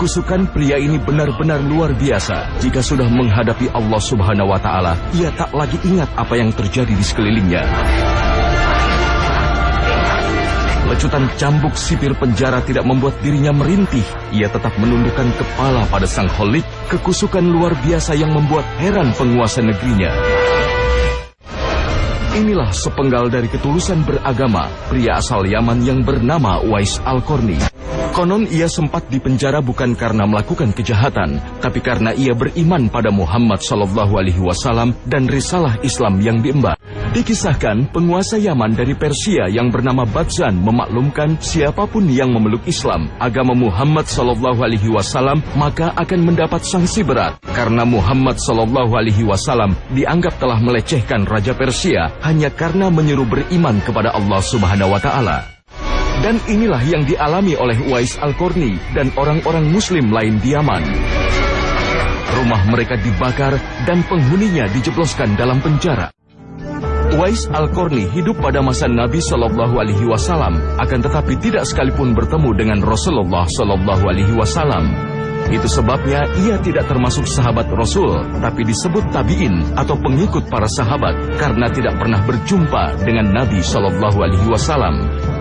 Kekusukan pria ini benar-benar luar biasa. Jika sudah menghadapi Allah Subhanahu wa Ta'ala, ia tak lagi ingat apa yang terjadi di sekelilingnya. Lecutan cambuk sipir penjara tidak membuat dirinya merintih. Ia tetap menundukkan kepala pada Sang Khalik. Kekusukan luar biasa yang membuat heran penguasa negerinya. Inilah sepenggal dari ketulusan beragama pria asal Yaman yang bernama Uwais Al-Qarni. Konon ia sempat dipenjara bukan karena melakukan kejahatan, tapi karena ia beriman pada Muhammad SAW dan risalah Islam yang diemban. Dikisahkan penguasa Yaman dari Persia yang bernama Badzan memaklumkan siapapun yang memeluk Islam, agama Muhammad SAW, maka akan mendapat sanksi berat. Karena Muhammad SAW dianggap telah melecehkan Raja Persia hanya karena menyuruh beriman kepada Allah Subhanahu wa Ta'ala. Dan inilah yang dialami oleh Uwais Al-Qarni dan orang-orang Muslim lain di Yaman. Rumah mereka dibakar dan penghuninya dijebloskan dalam penjara. Uwais Al-Qarni hidup pada masa Nabi SAW, akan tetapi tidak sekalipun bertemu dengan Rasulullah SAW. Itu sebabnya ia tidak termasuk sahabat Rasul, tapi disebut tabi'in atau pengikut para sahabat karena tidak pernah berjumpa dengan Nabi SAW.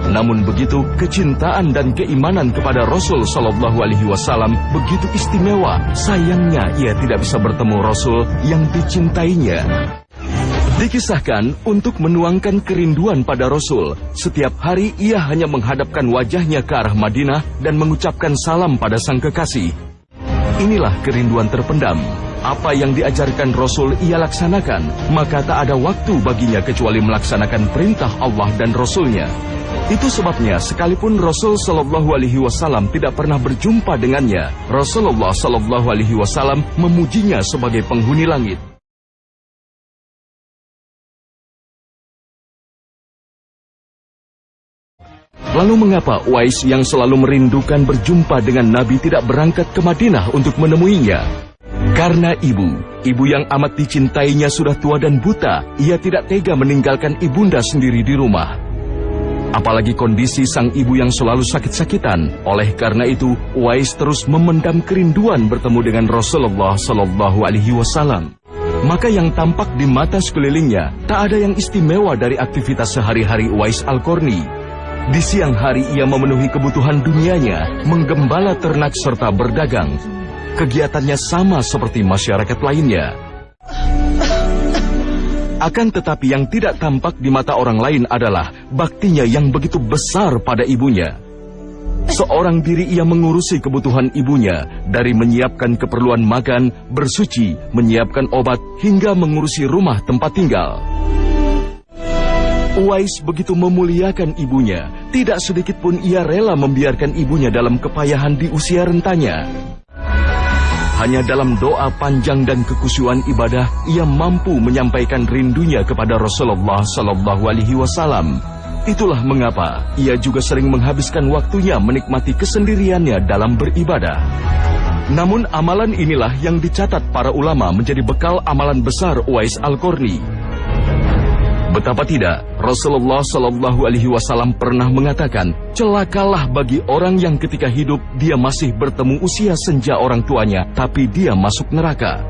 Namun begitu, kecintaan dan keimanan kepada Rasul SAW begitu istimewa. Sayangnya ia tidak bisa bertemu Rasul yang dicintainya. Dikisahkan untuk menuangkan kerinduan pada Rasul, setiap hari ia hanya menghadapkan wajahnya ke arah Madinah dan mengucapkan salam pada sang kekasih. Inilah kerinduan terpendam. Apa yang diajarkan Rasul ia laksanakan, maka tak ada waktu baginya kecuali melaksanakan perintah Allah dan Rasulnya. Itu sebabnya sekalipun Rasul SAW tidak pernah berjumpa dengannya, Rasulullah SAW memujinya sebagai penghuni langit. Lalu mengapa Uwais yang selalu merindukan berjumpa dengan Nabi tidak berangkat ke Madinah untuk menemuinya? Karena ibu yang amat dicintainya sudah tua dan buta, ia tidak tega meninggalkan ibunda sendiri di rumah. Apalagi kondisi sang ibu yang selalu sakit-sakitan. Oleh karena itu, Uwais terus memendam kerinduan bertemu dengan Rasulullah SAW. Maka yang tampak di mata sekelilingnya, tak ada yang istimewa dari aktivitas sehari-hari Uwais Al-Qarni. Di siang hari ia memenuhi kebutuhan dunianya, menggembala ternak serta berdagang. Kegiatannya sama seperti masyarakat lainnya. Akan tetapi yang tidak tampak di mata orang lain adalah baktinya yang begitu besar pada ibunya. Seorang diri ia mengurusi kebutuhan ibunya, dari menyiapkan keperluan makan, bersuci, menyiapkan obat, hingga mengurusi rumah tempat tinggal. Uwais begitu memuliakan ibunya, tidak sedikit pun ia rela membiarkan ibunya dalam kepayahan di usia rentanya. Hanya dalam doa panjang dan kekhusyuan ibadah, ia mampu menyampaikan rindunya kepada Rasulullah SAW. Itulah mengapa ia juga sering menghabiskan waktunya menikmati kesendiriannya dalam beribadah. Namun amalan inilah yang dicatat para ulama menjadi bekal amalan besar Uwais Al-Qarni. Betapa tidak, Rasulullah SAW pernah mengatakan, celakalah bagi orang yang ketika hidup dia masih bertemu usia senja orang tuanya, tapi dia masuk neraka.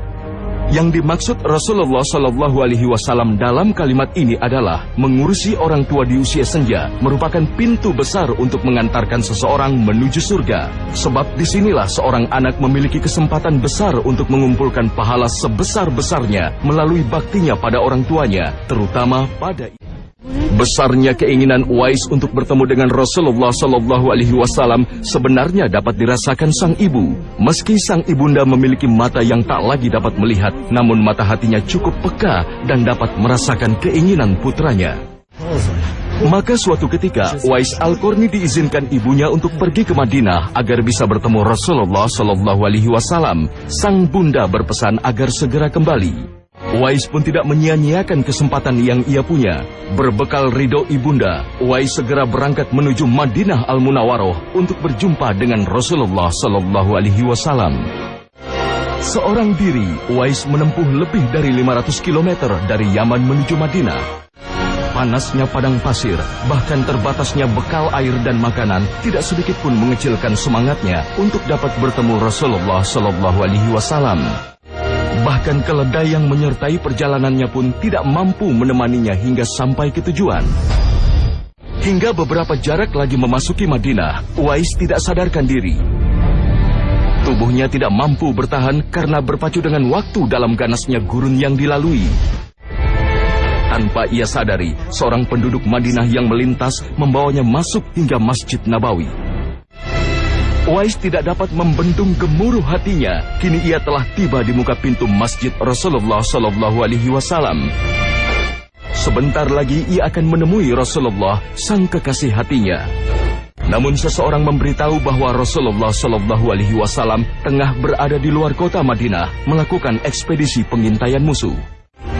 Yang dimaksud Rasulullah SAW dalam kalimat ini adalah mengurusi orang tua di usia senja merupakan pintu besar untuk mengantarkan seseorang menuju surga. Sebab disinilah seorang anak memiliki kesempatan besar untuk mengumpulkan pahala sebesar-besarnya melalui baktinya pada orang tuanya, terutama pada besarnya keinginan Uwais untuk bertemu dengan Rasulullah SAW sebenarnya dapat dirasakan sang ibu. Meski sang ibunda memiliki mata yang tak lagi dapat melihat, namun mata hatinya cukup peka dan dapat merasakan keinginan putranya. Maka suatu ketika Uwais Al-Qarni diizinkan ibunya untuk pergi ke Madinah agar bisa bertemu Rasulullah SAW. Sang bunda berpesan agar segera kembali. Uwais pun tidak menyia-nyiakan kesempatan yang ia punya. Berbekal ridho ibunda, Uwais segera berangkat menuju Madinah Al-Munawwaroh untuk berjumpa dengan Rasulullah SAW. Seorang diri, Uwais menempuh lebih dari 500 km dari Yaman menuju Madinah. panasnya padang pasir, bahkan terbatasnya bekal air dan makanan, tidak sedikit pun mengecilkan semangatnya untuk dapat bertemu Rasulullah Shallallahu Alaihi Wasallam. Bahkan keledai yang menyertai perjalanannya pun tidak mampu menemaninya hingga sampai ke tujuan. Hingga beberapa jarak lagi memasuki Madinah, Uwais tidak sadarkan diri. Tubuhnya tidak mampu bertahan karena berpacu dengan waktu dalam ganasnya gurun yang dilalui. Tanpa ia sadari, seorang penduduk Madinah yang melintas membawanya masuk hingga Masjid Nabawi. Uwais tidak dapat membendung gemuruh hatinya. Kini ia telah tiba di muka pintu Masjid Rasulullah Shallallahu Alaihi Wasallam. Sebentar lagi ia akan menemui Rasulullah, sang kekasih hatinya. Namun seseorang memberitahu bahwa Rasulullah Shallallahu Alaihi Wasallam tengah berada di luar kota Madinah melakukan ekspedisi pengintaian musuh.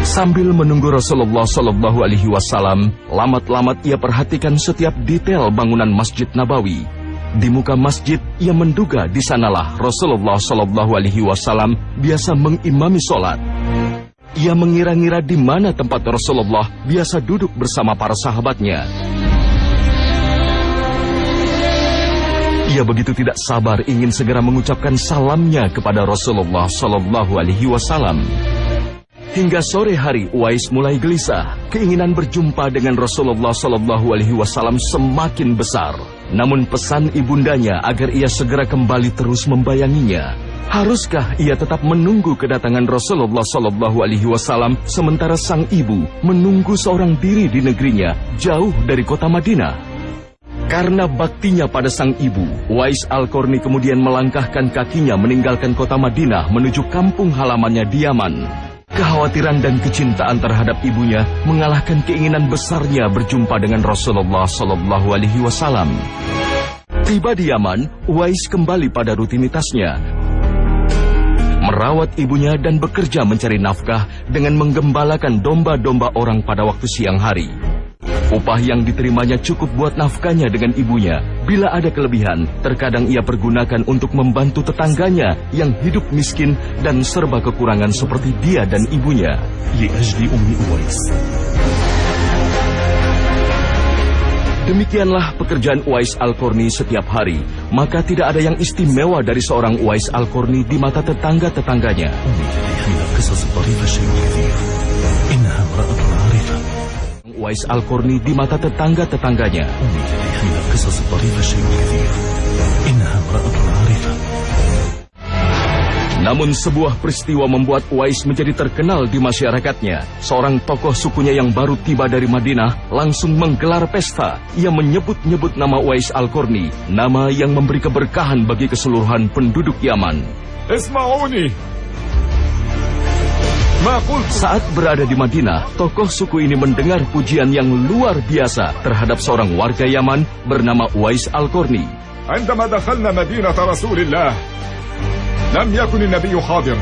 Sambil menunggu Rasulullah Shallallahu Alaihi Wasallam, lamat-lamat ia perhatikan setiap detail bangunan Masjid Nabawi. Di muka masjid, ia menduga di sanalah Rasulullah Shallallahu Alaihi Wasallam biasa mengimami sholat. Ia mengira-ngira di mana tempat Rasulullah biasa duduk bersama para sahabatnya. Ia begitu tidak sabar ingin segera mengucapkan salamnya kepada Rasulullah Shallallahu Alaihi Wasallam. Hingga sore hari, Uwais mulai gelisah. Keinginan berjumpa dengan Rasulullah Shallallahu Alaihi Wasallam semakin besar. Namun pesan ibundanya agar ia segera kembali terus membayanginya. Haruskah ia tetap menunggu kedatangan Rasulullah Shallallahu Alaihi Wasallam sementara sang ibu menunggu seorang diri di negerinya jauh dari kota Madinah? Karena baktinya pada sang ibu, Uwais Al-Qarni kemudian melangkahkan kakinya meninggalkan kota Madinah menuju kampung halamannya di Yaman. Kekhawatiran dan kecintaan terhadap ibunya mengalahkan keinginan besarnya berjumpa dengan Rasulullah Shallallahu Alaihi Wasallam. Tiba di Yaman, Uwais kembali pada rutinitasnya, merawat ibunya dan bekerja mencari nafkah dengan menggembalakan domba-domba orang pada waktu siang hari. Upah yang diterimanya cukup buat nafkahnya dengan ibunya. Bila ada kelebihan, terkadang ia pergunakan untuk membantu tetangganya yang hidup miskin dan serba kekurangan seperti dia dan ibunya. Li'ajli ummi Uwais. Demikianlah pekerjaan Uwais Al-Qarni setiap hari. Maka tidak ada yang istimewa dari seorang Uwais Al-Qarni di mata tetangga-tetangganya. Uwais Al-Qarni di mata tetangga-tetangganya. Namun sebuah peristiwa membuat Uwais menjadi terkenal di masyarakatnya. Seorang tokoh sukunya yang baru tiba dari Madinah langsung menggelar pesta. Ia menyebut-nyebut nama Uwais Al-Qarni, nama yang memberi keberkahan bagi keseluruhan penduduk Yaman. Isma'uni. Saat berada di Madinah, tokoh suku ini mendengar pujian yang luar biasa terhadap seorang warga Yaman bernama Uwais Al-Qarni. عندما دخلنا مدينة رسول الله لم يكن النبي حاضر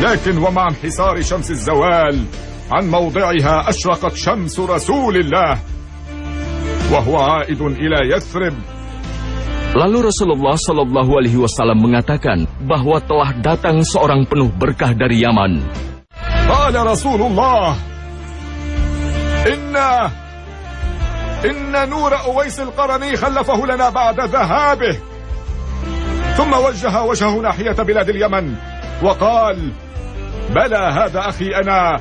لكن ومع انحسار شمس الزوال عن موضعها أشرقت شمس رسول الله وهو عائد إلى يثرب. Lalu Rasulullah Shallallahu Alaihi Wasallam mengatakan bahwa telah datang seorang penuh berkah dari Yaman. Qala Rasulullah, Inna nur Uwais Al-Qarni khallafahu lana ba'da dhahabih. Thumma wajjaha wajhahu nahiyata bilad al-Yaman wa qala, Bala hadha akhi ana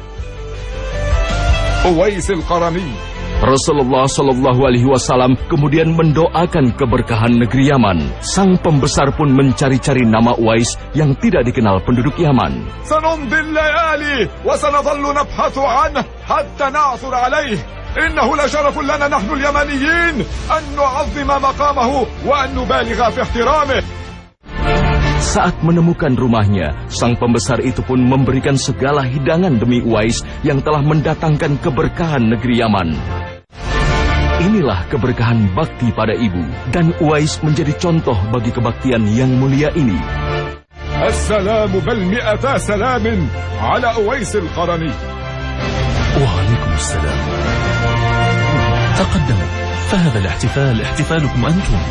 Uwais Al-Qarni. Rasulullah Shallallahu Alaihi Wasallam kemudian mendoakan keberkahan negeri Yaman. Sang pembesar pun mencari-cari nama Uwais yang tidak dikenal penduduk Yaman. Sanumdil layali wa sanadhallu nabhathu anhu hatta na'thur alayh. Innahu la sharafun lana nahnu al-yamaniyin an nu'azzima maqamahu wa an nubaligha fi ihtiramih. Saat menemukan rumahnya, sang pembesar itu pun memberikan segala hidangan demi Uwais yang telah mendatangkan keberkahan negeri Yaman. Inilah keberkahan bakti pada ibu, dan Uwais menjadi contoh bagi kebaktian yang mulia ini. Assalamu bal mi'ata salamin ala Uwais Al-Qarni. Waalaikumsalam. Taqaddamu, fahadha al-ihtifal ihtifalukum antum.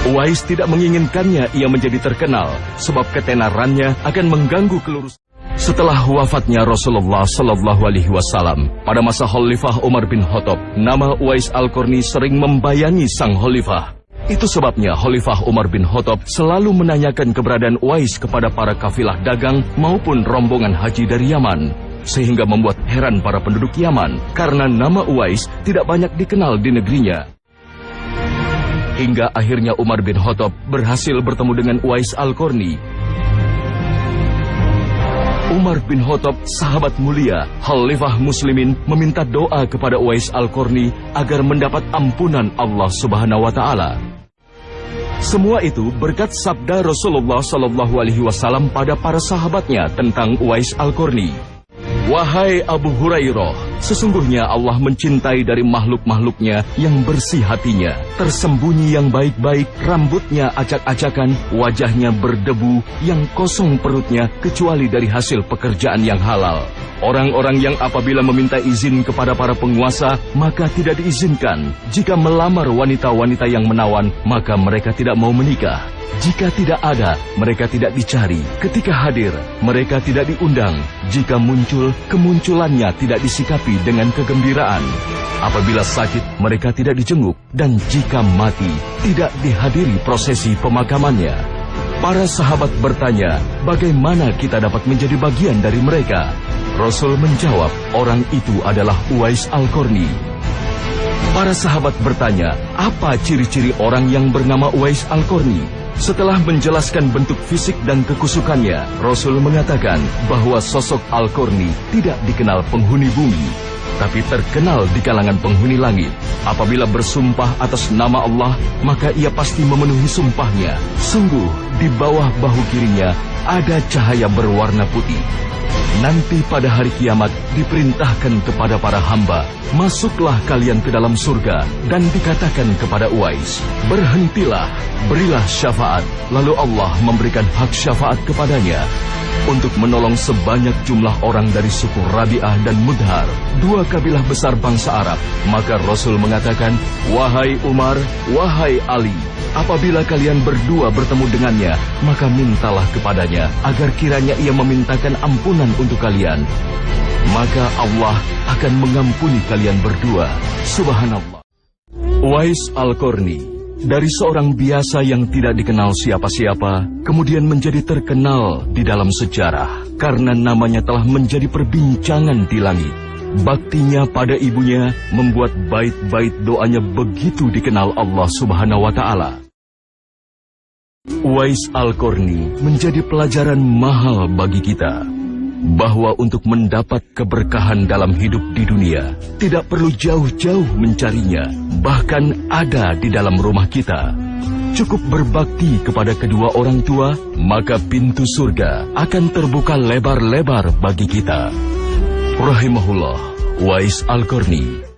Uwais tidak menginginkannya ia menjadi terkenal, sebab ketenarannya akan mengganggu kelurusan. Setelah wafatnya Rasulullah Sallallahu Alaihi Wasallam pada masa Khalifah Umar bin Khattab, nama Uwais Al-Qarni sering membayangi sang Khalifah. Itu sebabnya Khalifah Umar bin Khattab selalu menanyakan keberadaan Uwais kepada para kafilah dagang maupun rombongan haji dari Yaman, sehingga membuat heran para penduduk Yaman karena nama Uwais tidak banyak dikenal di negerinya. Hingga akhirnya Umar bin Khattab berhasil bertemu dengan Uwais Al-Qarni. Umar bin Khattab, sahabat mulia, Khalifah Muslimin, meminta doa kepada Uwais Al-Qarni agar mendapat ampunan Allah Subhanahu wa Ta'ala. Semua itu berkat sabda Rasulullah Sallallahu Alaihi Wasallam pada para sahabatnya tentang Uwais Al-Qarni. Wahai Abu Hurairah, sesungguhnya Allah mencintai dari makhluk-makhluknya yang bersih hatinya, tersembunyi yang baik-baik, rambutnya acak-acakan, wajahnya berdebu, yang kosong perutnya kecuali dari hasil pekerjaan yang halal. Orang-orang yang apabila meminta izin kepada para penguasa, maka tidak diizinkan. Jika melamar wanita-wanita yang menawan, maka mereka tidak mau menikah. Jika tidak ada, mereka tidak dicari. Ketika hadir, mereka tidak diundang. Jika muncul, kemunculannya tidak disikapi dengan kegembiraan. Apabila sakit, mereka tidak dijenguk. Dan jika mati, tidak dihadiri prosesi pemakamannya. Para sahabat bertanya, bagaimana kita dapat menjadi bagian dari mereka? Rasul menjawab, orang itu adalah Uwais Al-Qarni. Para sahabat bertanya, apa ciri-ciri orang yang bernama Uwais Al-Qarni? Setelah menjelaskan bentuk fisik dan kekusukannya, Rasul mengatakan bahwa sosok Al-Qarni tidak dikenal penghuni bumi, tapi terkenal di kalangan penghuni langit. Apabila bersumpah atas nama Allah, maka ia pasti memenuhi sumpahnya. Sungguh, di bawah bahu kirinya ada cahaya berwarna putih. Nanti pada hari kiamat diperintahkan kepada para hamba, masuklah kalian ke dalam surga, dan dikatakan kepada Uwais, berhentilah, berilah syafaat. Lalu Allah memberikan hak syafaat kepadanya untuk menolong sebanyak jumlah orang dari suku Rabi'ah dan Mudhar, dua kabilah besar bangsa Arab. Maka Rasul mengatakan, wahai Umar, wahai Ali, apabila kalian berdua bertemu dengannya, maka mintalah kepadanya agar kiranya ia memintakan ampunan untuk kalian. Maka Allah akan mengampuni kalian berdua. Subhanallah. Uwais Al-Qarni, dari seorang biasa yang tidak dikenal siapa-siapa, kemudian menjadi terkenal di dalam sejarah karena namanya telah menjadi perbincangan di langit. Baktinya pada ibunya membuat bait-bait doanya begitu dikenal Allah Subhanahu wa Ta'ala. Uwais Al-Qarni menjadi pelajaran mahal bagi kita, bahwa untuk mendapat keberkahan dalam hidup di dunia, tidak perlu jauh-jauh mencarinya, bahkan ada di dalam rumah kita. Cukup berbakti kepada kedua orang tua, maka pintu surga akan terbuka lebar-lebar bagi kita. Rahimahullah, Uwais Al-Qarni.